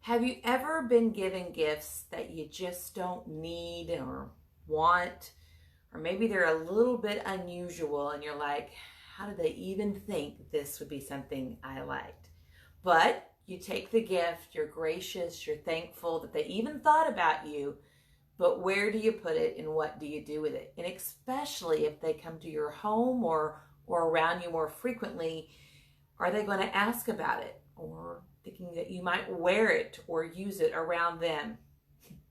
Have you ever been given gifts that you just don't need or want? Or maybe they're a little bit unusual and you're like, how did they even think this would be something I liked? But you take the gift, you're gracious, you're thankful that they even thought about you, but where do you put it and what do you do with it? And especially if they come to your home or around you more frequently, are they going to ask about it or thinking that you might wear it or use it around them?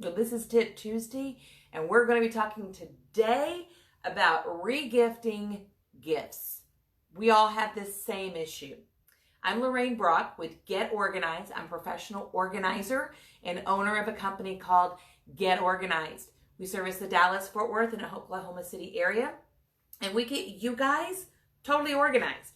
So this is Tip Tuesday, and we're going to be talking today about regifting gifts. We all have this same issue. I'm Lorraine Brock with Get Organized. I'm a professional organizer and owner of a company called Get Organized. We service the Dallas, Fort Worth, and Oklahoma City area, and we get you guys totally organized,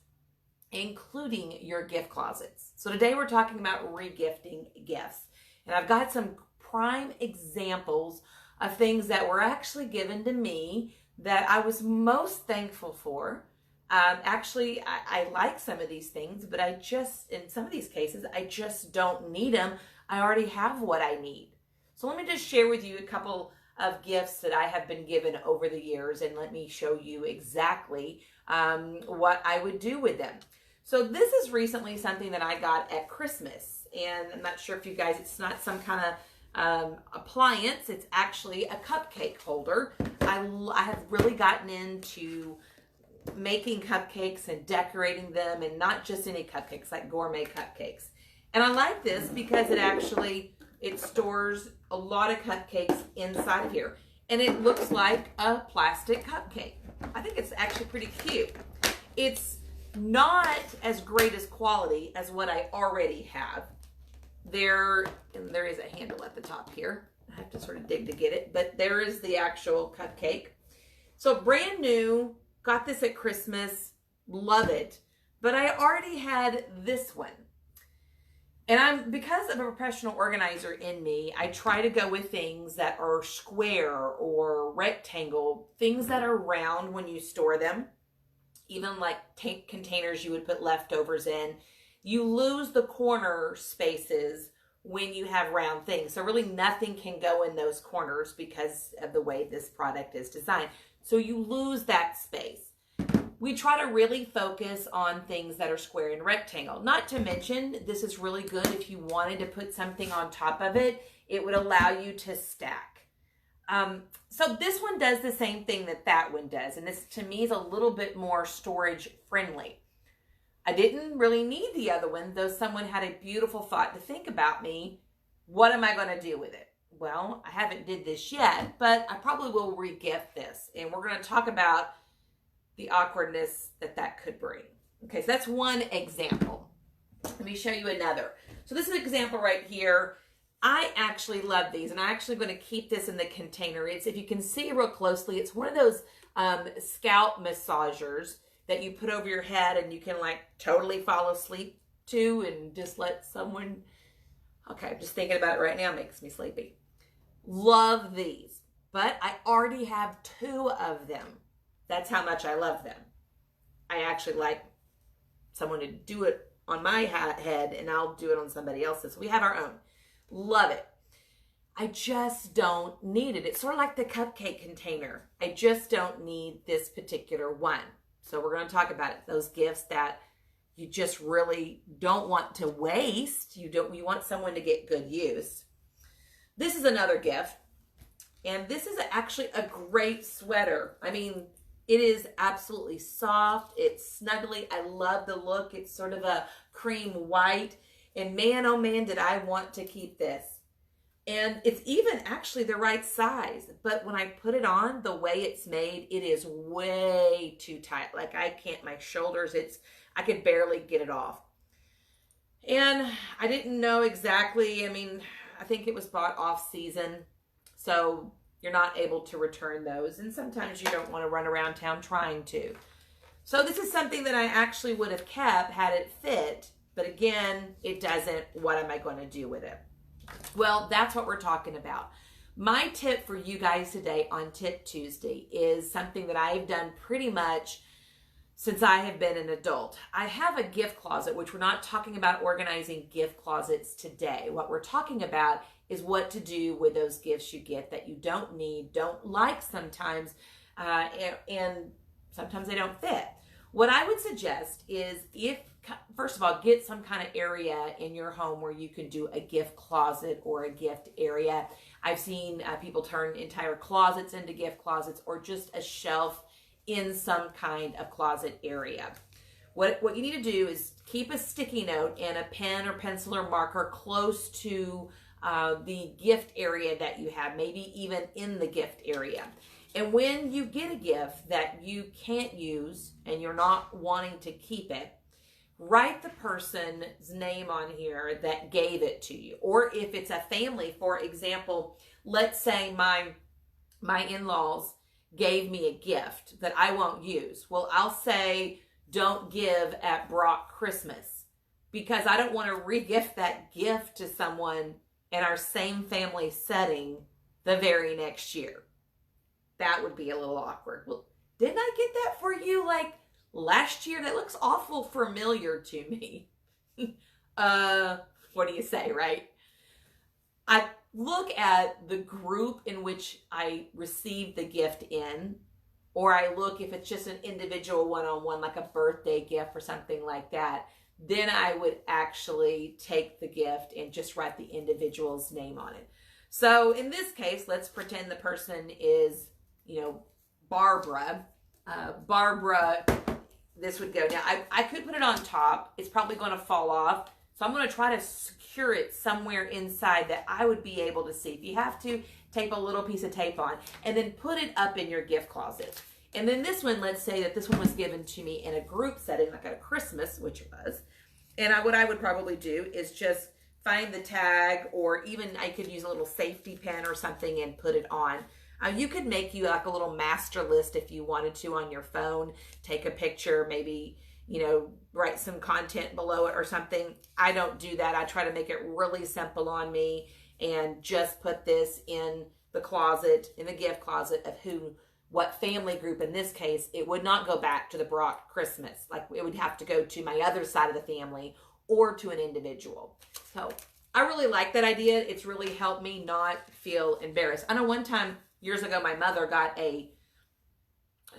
including your gift closets. So today we're talking about regifting gifts. And I've got some prime examples of things that were actually given to me that I was most thankful for. I like some of these things, but in some of these cases, I just don't need them. I already have what I need. So let me just share with you a couple of gifts that I have been given over the years, and let me show you exactly what I would do with them. So this is recently something that I got at Christmas, and I'm not sure if you guys, it's not some kind of appliance, it's actually a cupcake holder. I have really gotten into making cupcakes and decorating them, and not just any cupcakes, like gourmet cupcakes. And I like this because it stores a lot of cupcakes inside of here, and it looks like a plastic cupcake. I think it's actually pretty cute. It's not as great as quality as what I already have. There is a handle at the top here. I have to sort of dig to get it, but there is the actual cupcake. So brand new, got this at Christmas, love it, but I already had this one. And because of a professional organizer in me, I try to go with things that are square or rectangle, things that are round when you store them, even like containers you would put leftovers in. You lose the corner spaces when you have round things. So really nothing can go in those corners because of the way this product is designed. So you lose that space. We try to really focus on things that are square and rectangle. Not to mention, this is really good if you wanted to put something on top of it. It would allow you to stack. So this one does the same thing that one does. And this, to me, is a little bit more storage friendly. I didn't really need the other one, though someone had a beautiful thought to think about me. What am I going to do with it? Well, I haven't did this yet, but I probably will regift this. And we're going to talk about the awkwardness that could bring. Okay, so that's one example. Let me show you another. So this is an example right here. I actually love these, and I'm actually going to keep this in the container. If you can see real closely, it's one of those scalp massagers that you put over your head and you can like totally fall asleep to and just let someone, okay, I'm just thinking about it right now, it makes me sleepy. Love these, but I already have 2 of them. That's how much I love them. I actually like someone to do it on my head, and I'll do it on somebody else's. We have our own. Love it. I just don't need it. It's sort of like the cupcake container. I just don't need this particular one. So we're going to talk about it. Those gifts that you just really don't want to waste. You want someone to get good use. This is another gift. And this is actually a great sweater. I mean, it is absolutely soft. It's snuggly. I love the look. It's sort of a cream white. And man, oh man, did I want to keep this. And it's even actually the right size. But when I put it on, the way it's made, it is way too tight. Like I can't, my shoulders, I could barely get it off. And I didn't know exactly, I think it was bought off season. So you're not able to return those. And sometimes you don't want to run around town trying to. So this is something that I actually would have kept had it fit. But again, it doesn't. What am I going to do with it? Well, that's what we're talking about. My tip for you guys today on Tip Tuesday is something that I've done pretty much since I have been an adult. I have a gift closet, which we're not talking about organizing gift closets today. What we're talking about is what to do with those gifts you get that you don't need, don't like sometimes, and sometimes they don't fit. What I would suggest is, first of all, get some kind of area in your home where you can do a gift closet or a gift area. I've seen people turn entire closets into gift closets, or just a shelf in some kind of closet area. What you need to do is keep a sticky note and a pen or pencil or marker close to the gift area that you have, maybe even in the gift area. And when you get a gift that you can't use and you're not wanting to keep it, write the person's name on here that gave it to you. Or if it's a family, for example, let's say my in-laws gave me a gift that I won't use. Well, I'll say, don't give at Brock Christmas, because I don't want to re-gift that gift to someone in our same family setting the very next year. That would be a little awkward. Well, didn't I get that for you like last year? That looks awful familiar to me. What do you say, right? I look at the group in which I received the gift in, or I look if it's just an individual one-on-one, like a birthday gift or something like that. Then I would actually take the gift and just write the individual's name on it. So in this case, let's pretend the person is, Barbara. Barbara, this would go down. I could put it on top. It's probably going to fall off. So I'm going to try to secure it somewhere inside that I would be able to see. If you have to, tape a little piece of tape on, and then put it up in your gift closet. And then this one, let's say that this one was given to me in a group setting, like at a Christmas, which it was. And what I would probably do is just find the tag, or even I could use a little safety pin or something and put it on. You could make you like a little master list if you wanted to on your phone. Take a picture, maybe, write some content below it or something. I don't do that. I try to make it really simple on me and just put this in the closet, in the gift closet of what family group. In this case, it would not go back to the Brock Christmas. Like, it would have to go to my other side of the family or to an individual. So I really like that idea. It's really helped me not feel embarrassed. I know one time years ago, my mother got a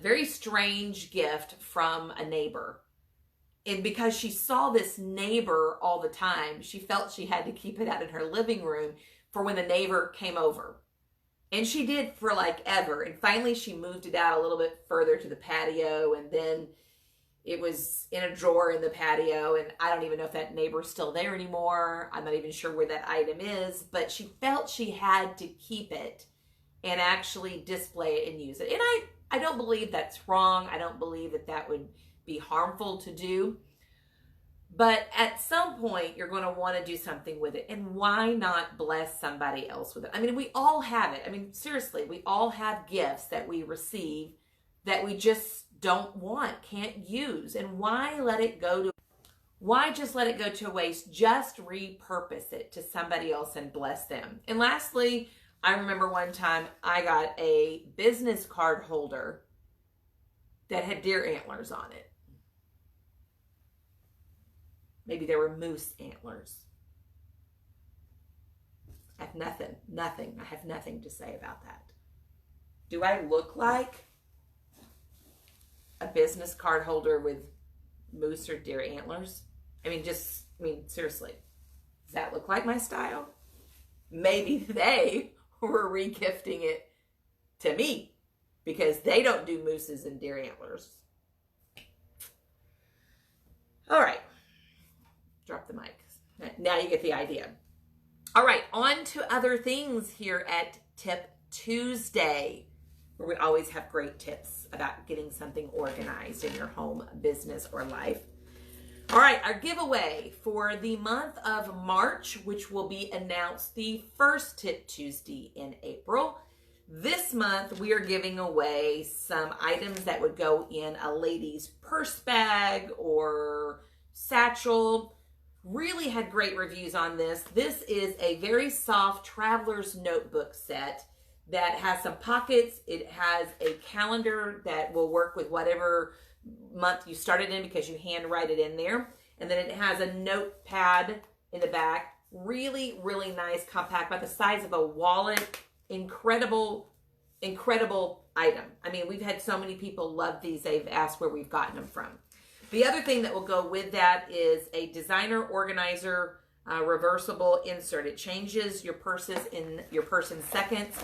very strange gift from a neighbor. And because she saw this neighbor all the time, she felt she had to keep it out in her living room for when the neighbor came over. And she did for like ever. And finally she moved it out a little bit further to the patio, and then it was in a drawer in the patio, and I don't even know if that neighbor's still there anymore. I'm not even sure where that item is, but she felt she had to keep it and actually display it and use it. And I don't believe that's wrong. I don't believe that would be harmful to do. But at some point, you're going to want to do something with it. And why not bless somebody else with it? I mean, we all have it. I mean, seriously, we all have gifts that we receive that we just don't want, can't use. And why just let it go to waste? Just repurpose it to somebody else and bless them. And lastly, I remember one time I got a business card holder that had deer antlers on it. Maybe there were moose antlers. I have nothing. I have nothing to say about that. Do I look like a business card holder with moose or deer antlers? I mean, seriously, does that look like my style? Maybe they were re-gifting it to me because they don't do mooses and deer antlers. All right. Drop the mic. Now you get the idea. All right, on to other things here at Tip Tuesday, where we always have great tips about getting something organized in your home, business, or life. All right, our giveaway for the month of March, which will be announced the first Tip Tuesday in April. This month, we are giving away some items that would go in a lady's purse bag or satchel. Really had great reviews on this. This is a very soft traveler's notebook set that has some pockets. It has a calendar that will work with whatever month you started in because you handwrite it in there. And then it has a notepad in the back. Really, really nice, compact, about the size of a wallet. Incredible, incredible item. I mean, we've had so many people love these. They've asked where we've gotten them from. The other thing that will go with that is a designer organizer reversible insert. It changes your purses in your purse in seconds.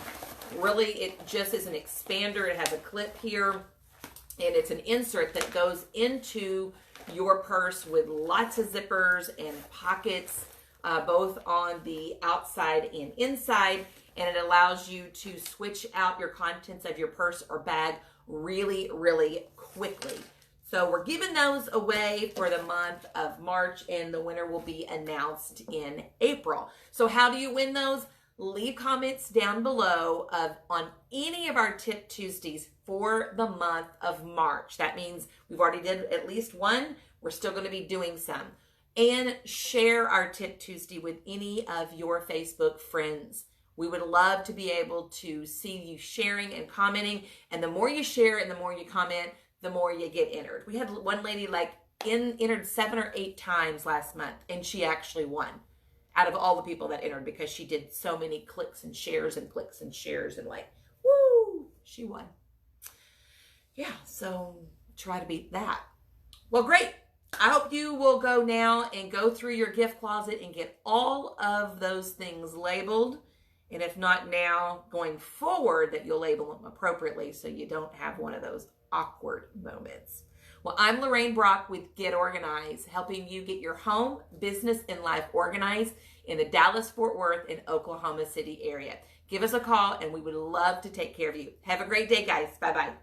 Really, it just is an expander. It has a clip here, and it's an insert that goes into your purse with lots of zippers and pockets, both on the outside and inside, and it allows you to switch out your contents of your purse or bag really, really quickly. So we're giving those away for the month of March, and the winner will be announced in April. So how do you win those? Leave comments down below on any of our Tip Tuesdays for the month of March. That means we've already did at least one. We're still going to be doing some. And share our Tip Tuesday with any of your Facebook friends. We would love to be able to see you sharing and commenting. And the more you share and the more you comment, the more you get entered. We had one lady entered 7 or 8 times last month, and she actually won out of all the people that entered because she did so many clicks and shares and clicks and shares, and woo, she won. Yeah, so try to beat that. Well, great. I hope you will go now and go through your gift closet and get all of those things labeled. And if not now, going forward, that you'll label them appropriately so you don't have one of those awkward moments. Well, I'm Lorraine Brock with Get Organized, helping you get your home, business, and life organized in the Dallas, Fort Worth, and Oklahoma City area. Give us a call, and we would love to take care of you. Have a great day, guys. Bye-bye.